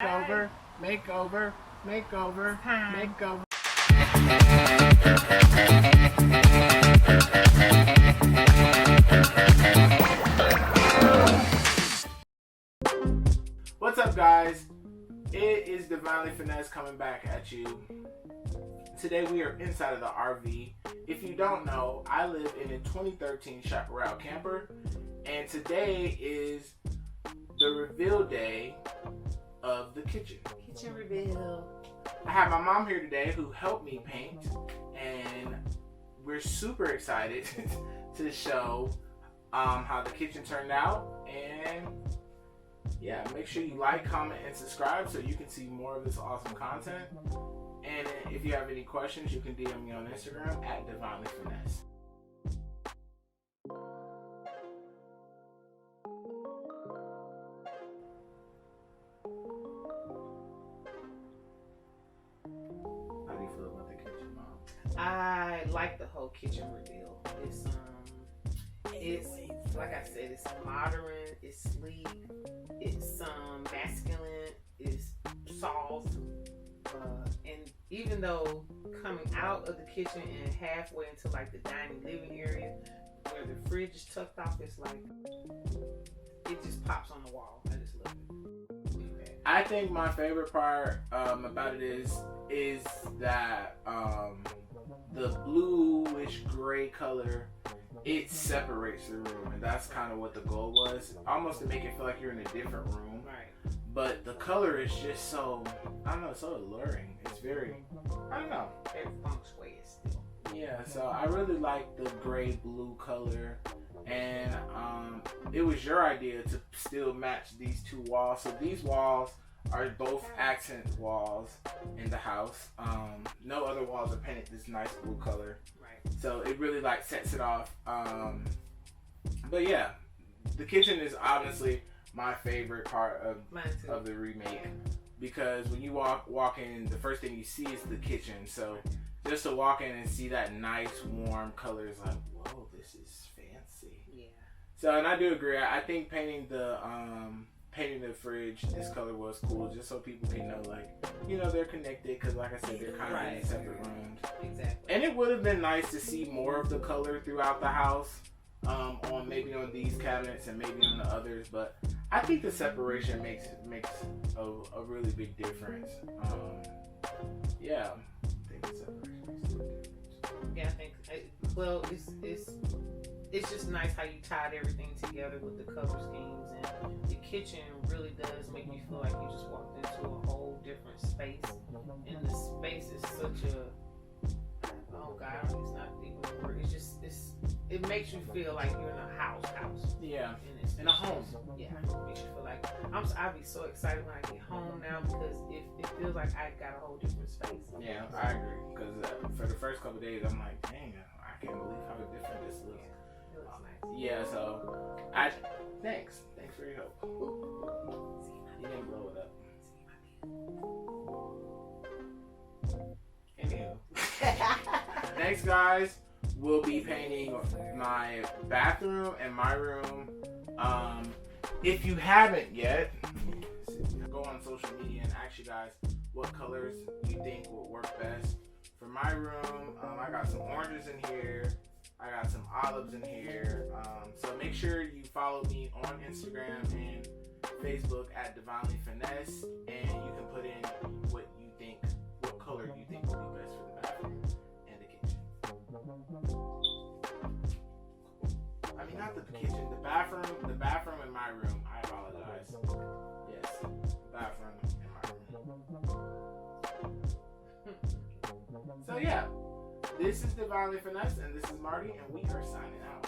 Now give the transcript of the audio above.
Makeover, makeover, makeover, makeover. What's up, guys? It is Divinely Finesse coming back at you. Today we are inside of the RV. If you don't know, I live in a 2013 Chaparral camper, and today is the reveal day of the kitchen. Kitchen reveal. I have my mom here today who helped me paint, and we're super excited to show how the kitchen turned out. And yeah, make sure you like, comment, and subscribe so you can see more of this awesome content. And if you have any questions, you can DM me on Instagram at Divinely Finesse. How do you feel about the kitchen, Mom? I like the whole kitchen reveal. It's like I said, it's modern, it's sleek, it's masculine, it's soft, and even though coming out of the kitchen and halfway into like the dining living area where the fridge is tucked off, it's like it just pops on the wall. I just love it. I think my favorite part about it is that the bluish gray color, it separates the room, and that's kind of what the goal was, almost to make it feel like you're in a different room. Right. But the color is just so, I don't know, so alluring. It's very, I don't know. Very feng shui still. Yeah, so I really like the gray blue color, and it was your idea to still match these two walls. So these walls are both accent walls in the house. No other walls are painted this nice blue color. Right. So it really like sets it off. But yeah, the kitchen is honestly my favorite part of the remake, because when you walk in, the first thing you see is the kitchen. So just to walk in and see that nice warm color is like, whoa, this is fancy. Yeah. So, and I do agree. I think painting the fridge this color was cool, just so people can know, like, you know, they're connected, because like I said, they're kind of in separate rooms. Exactly. And it would have been nice to see more of the color throughout the house, maybe on these cabinets and maybe on the others, but I think the separation makes a really big difference. Yeah, I think the separation makes a big difference. Yeah, I think. Well, it's just nice how you tied everything together with the color schemes, and the kitchen really does make you feel like you just walked into a whole different space. And the space is such a, oh God, it's not even a word. It makes you feel like you're in a house. Yeah, and it's in a home. Yeah, it makes you feel like I'll be so excited when I get home now, because it feels like I got a whole different space. Yeah, I agree, because for the first couple of days, I'm like, dang, I can't believe how different this looks. Yeah, it looks nice. Yeah, so thanks for your help. You didn't blow it up. Anywho, next, guys, we'll be painting my bathroom and my room. If you haven't yet, go on social media and ask you guys what colors you think will work best for my room. I got some oranges in here. I got some olives in here. So make sure you follow me on Instagram and Facebook at Divinely Finesse, and you can put in what color you think will be best for the bathroom and the kitchen. I mean, not the kitchen, the bathroom and my room. I apologize. Yes, the bathroom and my room. So yeah, this is Divinely Finesse, and this is Marty, and we are signing out.